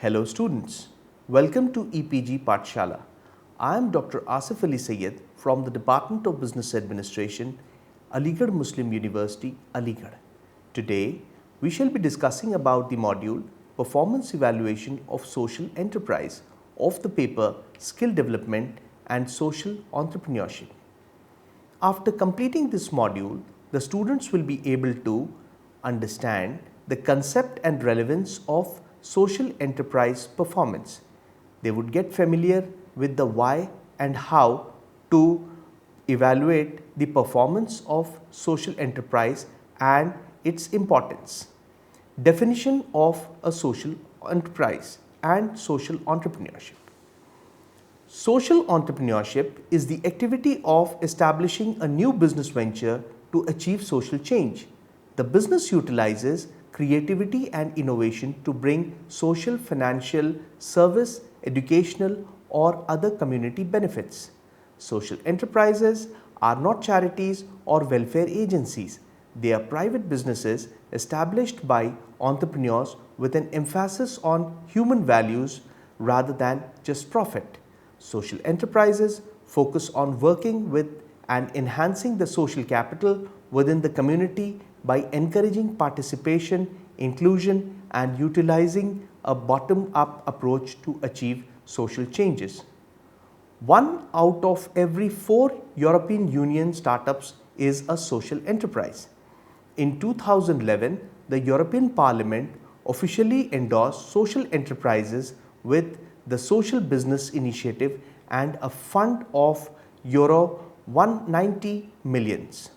Hello students, welcome to EPG Pathshala. I am Dr. Asif Ali Sayed from the Department of Business Administration, Aligarh Muslim University, Aligarh. Today, we shall be discussing about the module Performance Evaluation of Social Enterprise of the paper Skill Development and Social Entrepreneurship. After completing this module, the students will be able to understand the concept and relevance of social enterprise performance. They would get familiar with the why and how to evaluate the performance of social enterprise and its importance. Definition of a social enterprise and social entrepreneurship. Social entrepreneurship is the activity of establishing a new business venture to achieve social change. The business utilizes creativity and innovation to bring social, financial, service, educational, or other community benefits. Social enterprises are not charities or welfare agencies. They are private businesses established by entrepreneurs with an emphasis on human values rather than just profit. Social enterprises focus on working with and enhancing the social capital within the community by encouraging participation, inclusion, and utilizing a bottom-up approach to achieve social changes. 1 out of every 4 European Union startups is a social enterprise. In 2011, the European Parliament officially endorsed social enterprises with the Social Business Initiative and a fund of Euro 190 millions.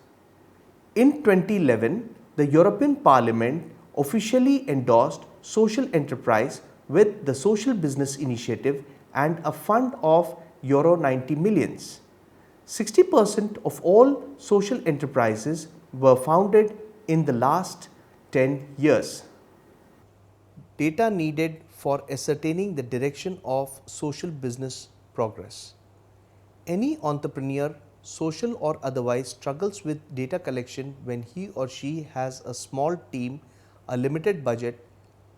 In 2011, the European Parliament officially endorsed social enterprise with the Social Business Initiative and a fund of Euro 90 millions. 60% of all social enterprises were founded in the last 10 years. Data needed for ascertaining the direction of social business progress. Any entrepreneur, social or otherwise, struggles with data collection when he or she has a small team, a limited budget,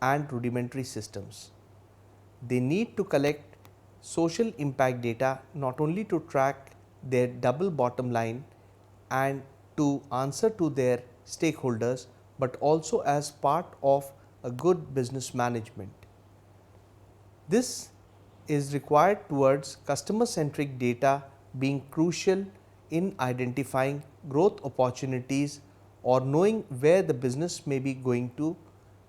and rudimentary systems. They need to collect social impact data not only to track their double bottom line and to answer to their stakeholders, but also as part of a good business management. This is required towards customer-centric data being crucial in identifying growth opportunities or knowing where the business may be going to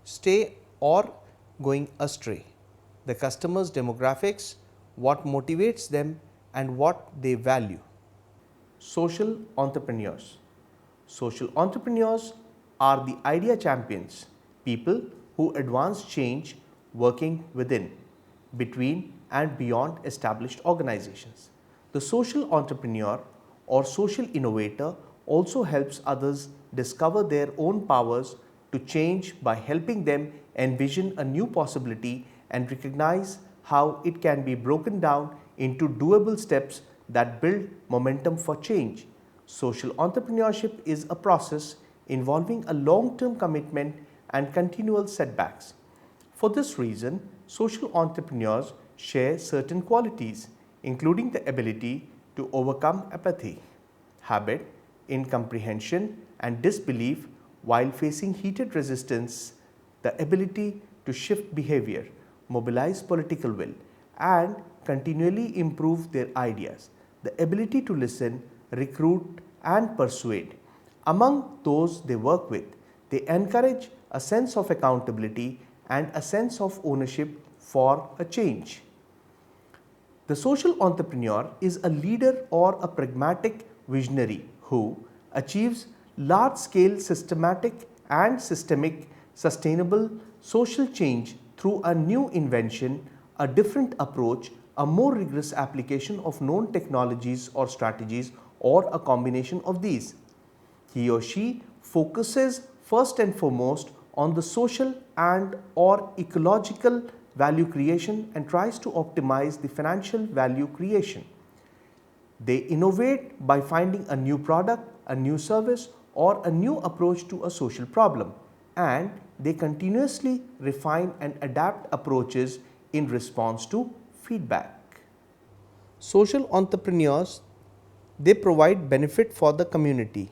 stay or going astray. The customer's demographics, what motivates them and what they value. Social entrepreneurs. Social entrepreneurs are the idea champions, people who advance change working within, between and beyond established organizations. The social entrepreneur or social innovator also helps others discover their own powers to change by helping them envision a new possibility and recognize how it can be broken down into doable steps that build momentum for change. Social entrepreneurship is a process involving a long-term commitment and continual setbacks. For this reason, social entrepreneurs share certain qualities, including the ability to overcome apathy, habit, incomprehension, and disbelief while facing heated resistance, the ability to shift behavior, mobilize political will, and continually improve their ideas, the ability to listen, recruit, and persuade. Among those they work with, they encourage a sense of accountability and a sense of ownership for a change. The social entrepreneur is a leader or a pragmatic visionary who achieves large-scale systematic and systemic sustainable social change through a new invention, a different approach, a more rigorous application of known technologies or strategies, or a combination of these. He or she focuses first and foremost on the social and or ecological value creation and tries to optimize the financial value creation. They innovate by finding a new product, a new service, or a new approach to a social problem and they continuously refine and adapt approaches in response to feedback. Social entrepreneurs, they provide benefit for the community.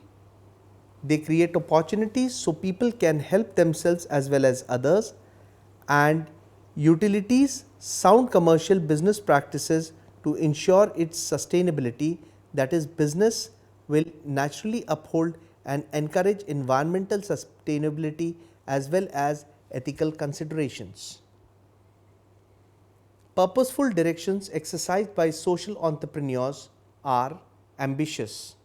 They create opportunities so people can help themselves as well as others, and utilities sound commercial business practices to ensure its sustainability, that is, business will naturally uphold and encourage environmental sustainability as well as ethical considerations. Purposeful directions exercised by social entrepreneurs are ambitious.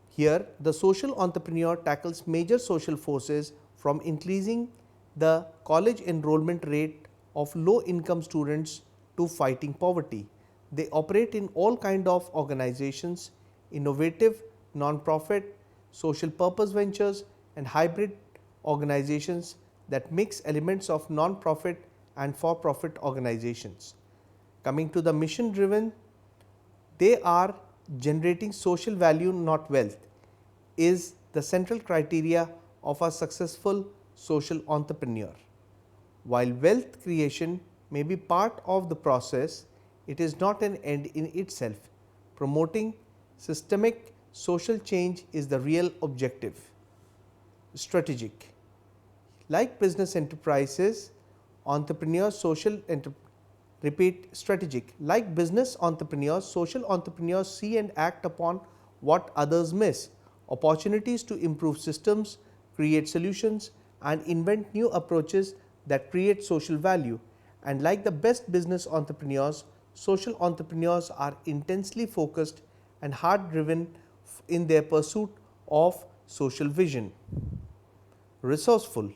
Here, the social entrepreneur tackles major social forces from increasing the college enrollment rate of low income students to fighting poverty. They operate in all kinds of organizations, innovative, non-profit, social purpose ventures and hybrid organizations that mix elements of non-profit and for-profit organizations. Coming to the mission driven, they are generating social value, not wealth, is the central criteria of a successful social entrepreneur. While wealth creation may be part of the process, it is not an end in itself. Promoting systemic social change is the real objective. Strategic. Like business enterprises, entrepreneurs social repeat strategic. Like business entrepreneurs, social entrepreneurs see and act upon what others miss, opportunities to improve systems, create solutions and invent new approaches that create social value. And like the best business entrepreneurs, social entrepreneurs are intensely focused and hard driven in their pursuit of social vision. Resourceful,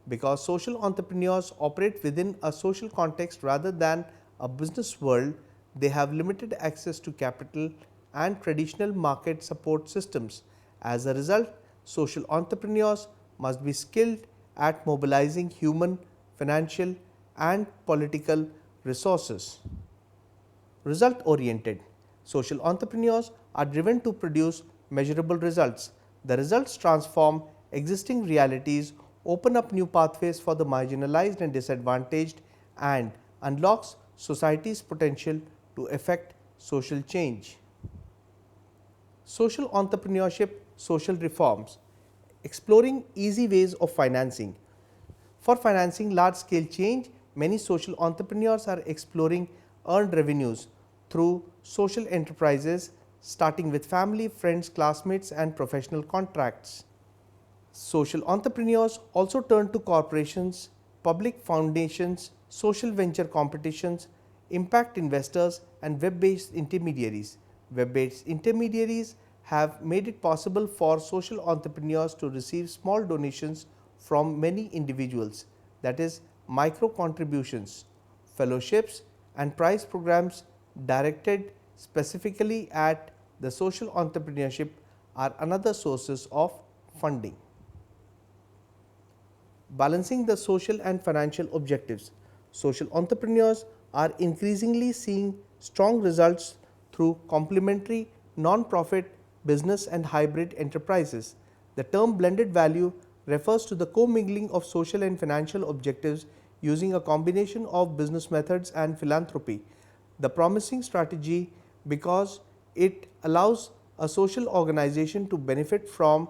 because social entrepreneurs operate within a social context rather than a business world, they have limited access to capital and traditional market support systems. As a result, social entrepreneurs must be skilled at mobilizing human, financial and political resources. Result oriented. Social entrepreneurs are driven to produce measurable results. The results transform existing realities, open up new pathways for the marginalized and disadvantaged, and unlocks society's potential to effect social change. Social entrepreneurship, social reforms. Exploring easy ways of financing. For financing large scale change, many social entrepreneurs are exploring earned revenues through social enterprises, starting with family, friends, classmates and professional contracts. Social entrepreneurs also turn to corporations, public foundations, social venture competitions, impact investors and web-based intermediaries. Web-based intermediaries have made it possible for social entrepreneurs to receive small donations from many individuals, that is, micro contributions, fellowships and prize programs directed specifically at the social entrepreneurship are another sources of funding. Balancing the social and financial objectives. Social entrepreneurs are increasingly seeing strong results through complementary non-profit business and hybrid enterprises. The term blended value refers to the commingling of social and financial objectives using a combination of business methods and philanthropy. The promising strategy because it allows a social organization to benefit from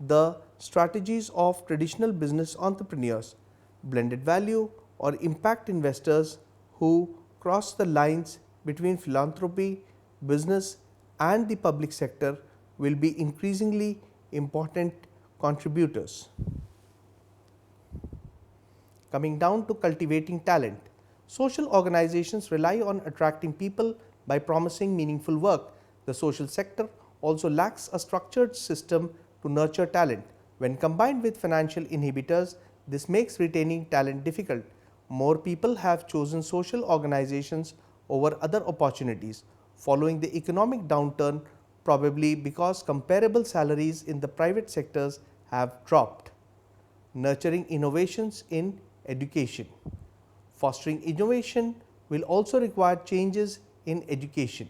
the strategies of traditional business entrepreneurs. Blended value or impact investors who cross the lines between philanthropy, business and the public sector will be increasingly important contributors. Coming down to cultivating talent. Social organizations rely on attracting people by promising meaningful work. The social sector also lacks a structured system to nurture talent. When combined with financial inhibitors, this makes retaining talent difficult. More people have chosen social organizations over other opportunities following the economic downturn, probably because comparable salaries in the private sectors have dropped. Nurturing innovations in education. Fostering innovation will also require changes in education.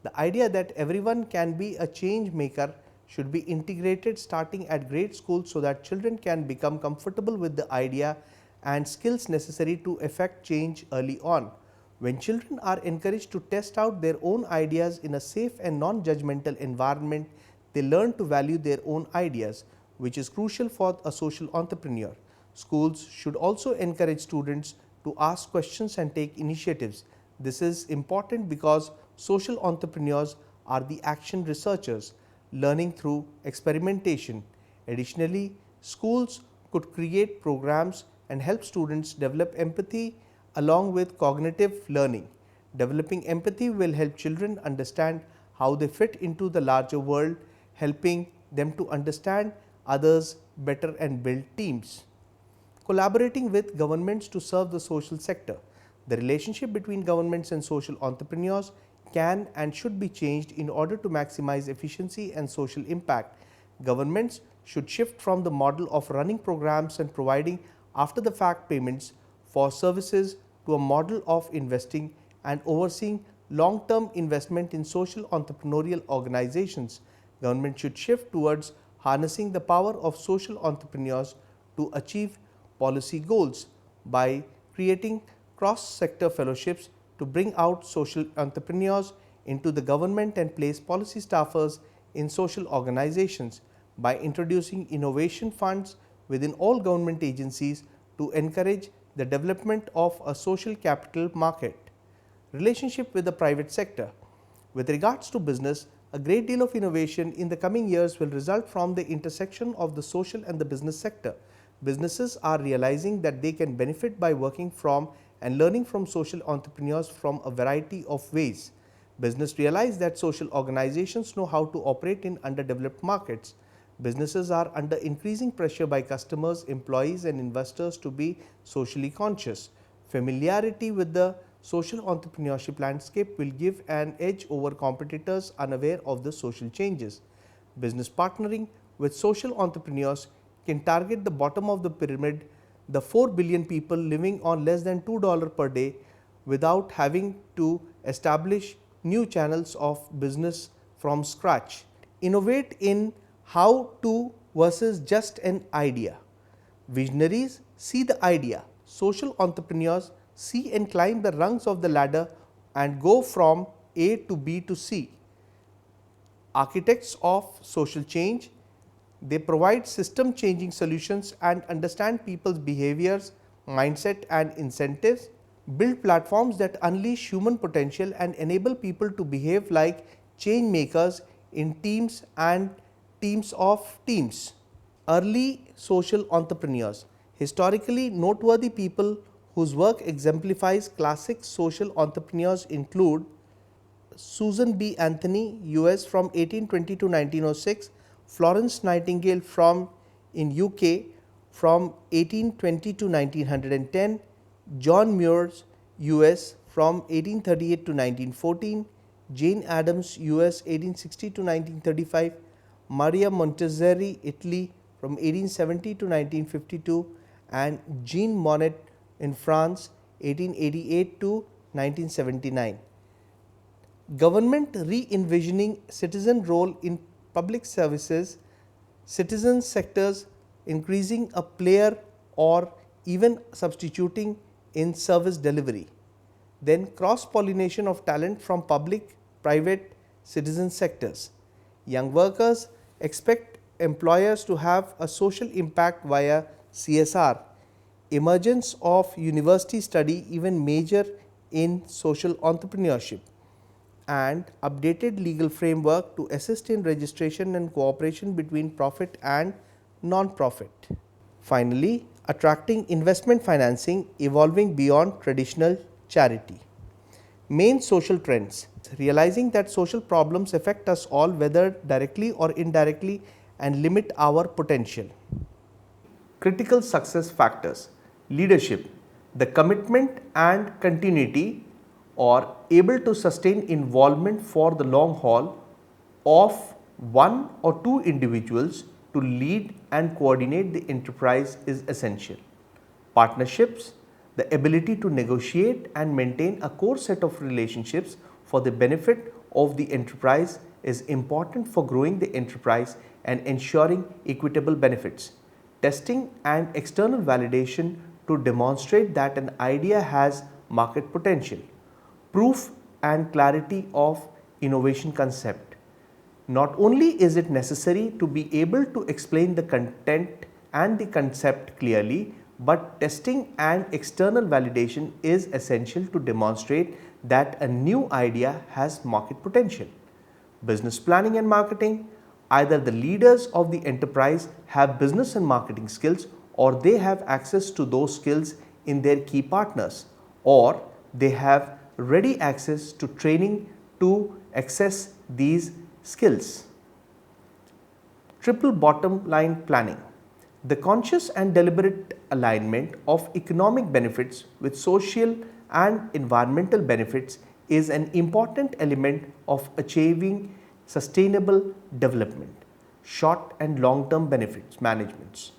The idea that everyone can be a change maker should be integrated starting at grade school so that children can become comfortable with the idea and skills necessary to effect change early on. When children are encouraged to test out their own ideas in a safe and non-judgmental environment, they learn to value their own ideas, which is crucial for a social entrepreneur. Schools should also encourage students to ask questions and take initiatives. This is important because social entrepreneurs are the action researchers, learning through experimentation. Additionally, schools could create programs and help students develop empathy along with cognitive learning. Developing empathy will help children understand how they fit into the larger world, helping them to understand others better and build teams. Collaborating with governments to serve the social sector. The relationship between governments and social entrepreneurs can and should be changed in order to maximize efficiency and social impact. Governments should shift from the model of running programs and providing after the fact payments for services to a model of investing and overseeing long-term investment in social entrepreneurial organizations. Government should shift towards harnessing the power of social entrepreneurs to achieve policy goals by creating cross-sector fellowships to bring out social entrepreneurs into the government and place policy staffers in social organizations, by introducing innovation funds within all government agencies to encourage the development of a social capital market. Relationship with the private sector. With regards to business, a great deal of innovation in the coming years will result from the intersection of the social and the business sector. Businesses are realizing that they can benefit by working from and learning from social entrepreneurs from a variety of ways. Business realize that social organizations know how to operate in underdeveloped markets. Businesses are under increasing pressure by customers, employees and investors to be socially conscious. Familiarity with the social entrepreneurship landscape will give an edge over competitors unaware of the social changes. Business partnering with social entrepreneurs can target the bottom of the pyramid, the 4 billion people living on less than $2 per day, without having to establish new channels of business from scratch. Innovate in how to versus just an idea. Visionaries see the idea. Social entrepreneurs see and climb the rungs of the ladder and go from A to B to C. Architects of social change, they provide system changing solutions and understand people's behaviors, mindset and incentives, build platforms that unleash human potential and enable people to behave like change makers in teams and teams of teams. Early social entrepreneurs. Historically noteworthy people whose work exemplifies classic social entrepreneurs include Susan B. Anthony, US from 1820 to 1906, Florence Nightingale from in UK from 1820 to 1910, John Muir, US from 1838 to 1914, Jane Addams, US 1860 to 1935, Maria Montessori, Italy from 1870 to 1952, and Jean Monnet in France 1888 to 1979. Government re-envisioning citizen role in public services, citizen sectors increasing a player or even substituting in service delivery. Then cross-pollination of talent from public, private, citizen sectors. Young workers expect employers to have a social impact via CSR. Emergence of university study even major in social entrepreneurship, and updated legal framework to assist in registration and cooperation between profit and non-profit. Finally, attracting investment financing evolving beyond traditional charity. Main social trends. Realizing that social problems affect us all whether directly or indirectly and limit our potential. Critical success factors. Leadership. The commitment and continuity or able to sustain involvement for the long haul of one or two individuals to lead and coordinate the enterprise is essential. Partnerships, the ability to negotiate and maintain a core set of relationships for the benefit of the enterprise is important for growing the enterprise and ensuring equitable benefits. Testing and external validation to demonstrate that an idea has market potential. Proof and clarity of innovation concept. Not only is it necessary to be able to explain the content and the concept clearly, but testing and external validation is essential to demonstrate that a new idea has market potential. Business planning and marketing. Either the leaders of the enterprise have business and marketing skills, or they have access to those skills in their key partners, or they have ready access to training to access these skills. Triple bottom line planning. The conscious and deliberate alignment of economic benefits with social and environmental benefits is an important element of achieving sustainable development. Short and long term benefits managements.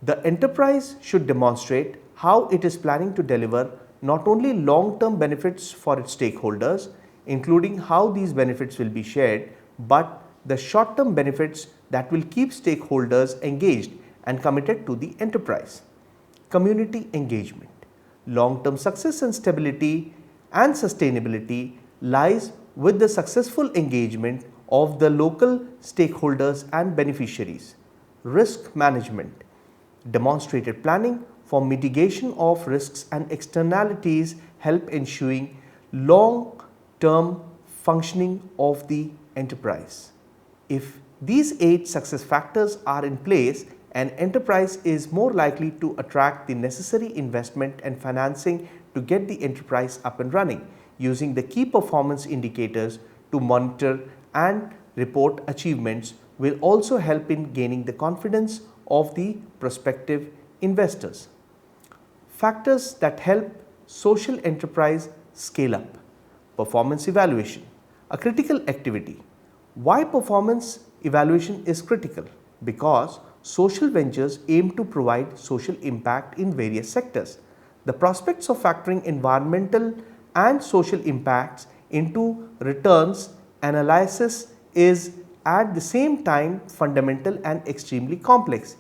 The enterprise should demonstrate how it is planning to deliver not only long term benefits for its stakeholders, including how these benefits will be shared, but the short term benefits that will keep stakeholders engaged and committed to the enterprise. Community engagement. Long-term success and stability and sustainability lies with the successful engagement of the local stakeholders and beneficiaries. Risk management. Demonstrated planning for mitigation of risks and externalities help ensuring long-term functioning of the enterprise. If these 8 success factors are in place, an enterprise is more likely to attract the necessary investment and financing to get the enterprise up and running, using the key performance indicators to monitor and report achievements will also help in gaining the confidence of the prospective investors. Factors that help social enterprise scale up. Performance evaluation, a critical activity. Why performance evaluation is critical? Because social ventures aim to provide social impact in various sectors. The prospects of factoring environmental and social impacts into returns analysis is at the same time fundamental and extremely complex.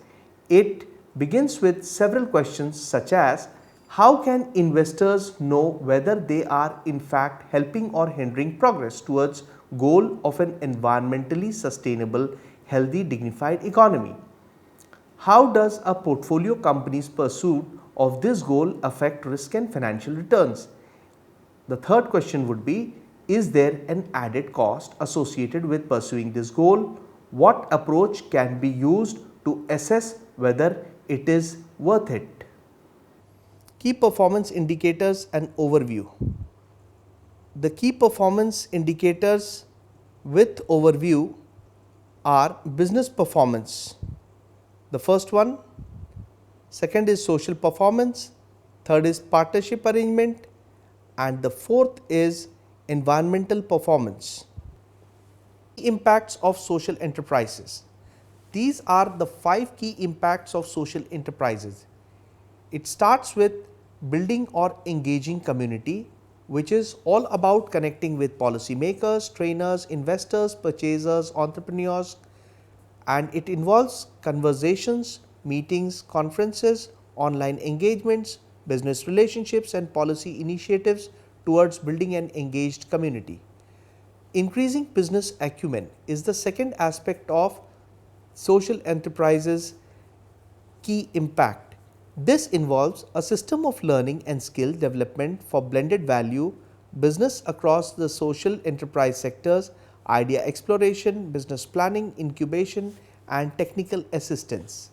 It begins with several questions such as how can investors know whether they are in fact helping or hindering progress towards goal of an environmentally sustainable, healthy, dignified economy? How does a portfolio company's pursuit of this goal affect risk and financial returns? The third question would be, is there an added cost associated with pursuing this goal? What approach can be used to assess whether it is worth it? Key performance indicators and overview. The key performance indicators with overview are business performance. The first one, second is social performance, third is partnership arrangement, and the fourth is environmental performance. Impacts of social enterprises. These are the 5 key impacts of social enterprises. It starts with building or engaging community, which is all about connecting with policymakers, trainers, investors, purchasers, entrepreneurs, and it involves conversations, meetings, conferences, online engagements, business relationships and policy initiatives towards building an engaged community. Increasing business acumen is the second aspect of social enterprises key impact. This involves a system of learning and skill development for blended value business across the social enterprise sectors, idea exploration, business planning, incubation and technical assistance.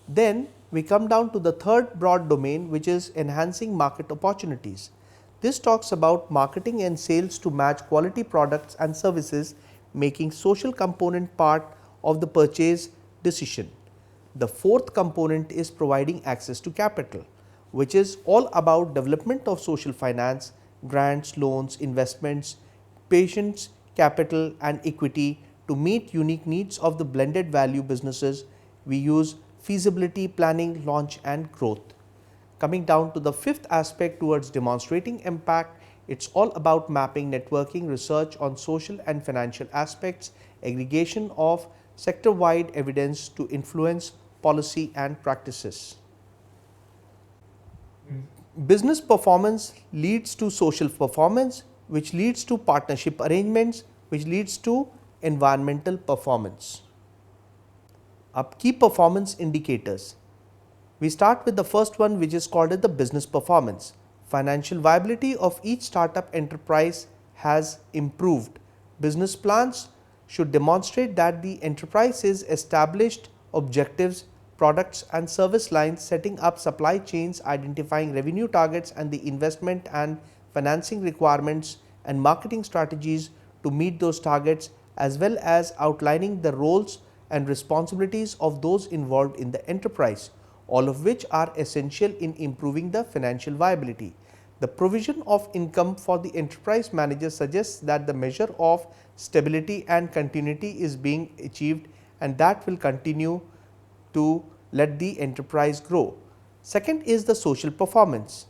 Then we come down to the third broad domain, which is enhancing market opportunities. This talks about marketing and sales to match quality products and services, making social component part of the purchase decision. The fourth component is providing access to capital, which is all about development of social finance, grants, loans, investments, patience, capital and equity to meet unique needs of the blended value businesses. We use feasibility, planning, launch and growth. Coming down to the fifth aspect towards demonstrating impact, It's all about mapping, networking, research on social and financial aspects, aggregation of sector-wide evidence to influence policy and practices. Business performance leads to social performance, which leads to partnership arrangements, which leads to environmental performance. Key performance indicators. We start with the first one, which is called as the business performance. Financial viability of each startup enterprise has improved. Business plans should demonstrate that the enterprise is established objectives, products and service lines, setting up supply chains, identifying revenue targets and the investment and financing requirements and marketing strategies to meet those targets, as well as outlining the roles and responsibilities of those involved in the enterprise, all of which are essential in improving the financial viability. The provision of income for the enterprise manager suggests that the measure of stability and continuity is being achieved, and that will continue to let the enterprise grow. Second is the social performance.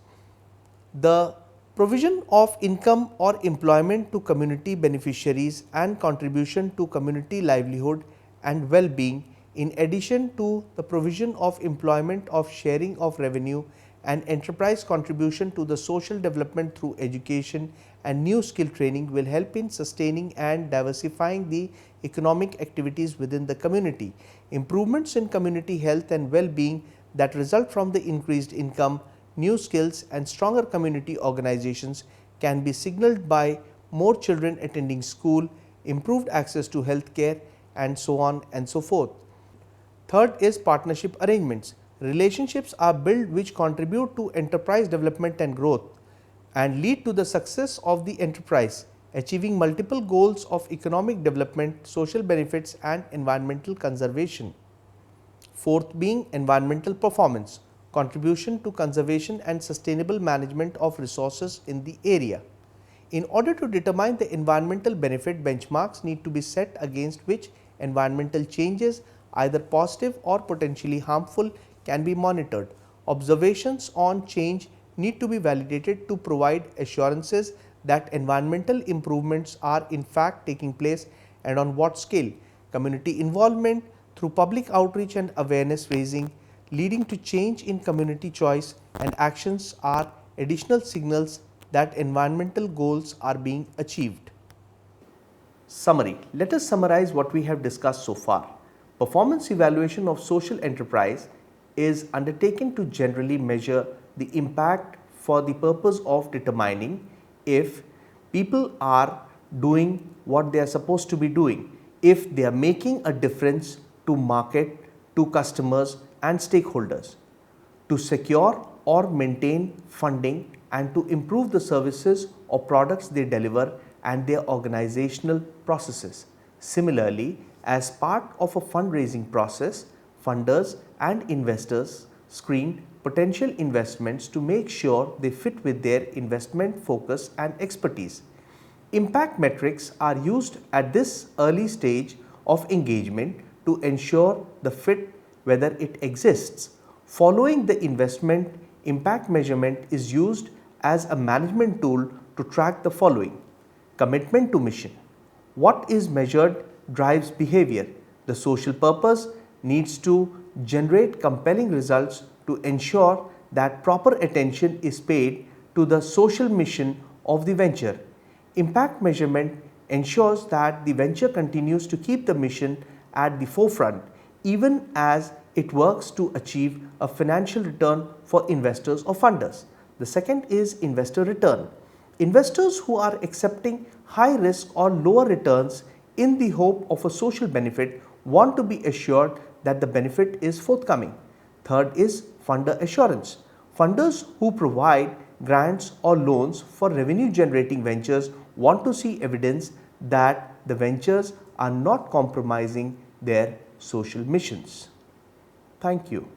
The provision of income or employment to community beneficiaries and contribution to community livelihood and well-being, in addition to the provision of employment, of sharing of revenue and enterprise contribution to the social development through education and new skill training, will help in sustaining and diversifying the economic activities within the community. Improvements in community health and well-being that result from the increased income, new skills and stronger community organizations can be signaled by more children attending school, improved access to health care and so on and so forth. Third is partnership arrangements. Relationships are built which contribute to enterprise development and growth and lead to the success of the enterprise, achieving multiple goals of economic development, social benefits and environmental conservation. Fourth being environmental performance, contribution to conservation and sustainable management of resources in the area. In order to determine the environmental benefit, benchmarks need to be set against which environmental changes, either positive or potentially harmful, can be monitored. Observations on change need to be validated to provide assurances that environmental improvements are in fact taking place and on what scale. Community involvement through public outreach and awareness raising leading to change in community choice and actions are additional signals that environmental goals are being achieved. Summary. Let us summarize what we have discussed so far. Performance evaluation of social enterprise is undertaken to generally measure the impact for the purpose of determining if people are doing what they are supposed to be doing, if they are making a difference to market, to customers and stakeholders, to secure or maintain funding and to improve the services or products they deliver and their organizational processes. Similarly, as part of a fundraising process, funders and investors screen potential investments to make sure they fit with their investment focus and expertise. Impact metrics are used at this early stage of engagement to ensure the fit whether it exists. Following the investment, impact measurement is used as a management tool to track the following. Commitment to mission. What is measured drives behavior. The social purpose needs to generate compelling results to ensure that proper attention is paid to the social mission of the venture. Impact measurement ensures that the venture continues to keep the mission at the forefront even as it works to achieve a financial return for investors or funders. The second is investor return. Investors who are accepting high risk or lower returns in the hope of a social benefit want to be assured that the benefit is forthcoming. Third is funder assurance. Funders who provide grants or loans for revenue generating ventures want to see evidence that the ventures are not compromising their social missions. Thank you.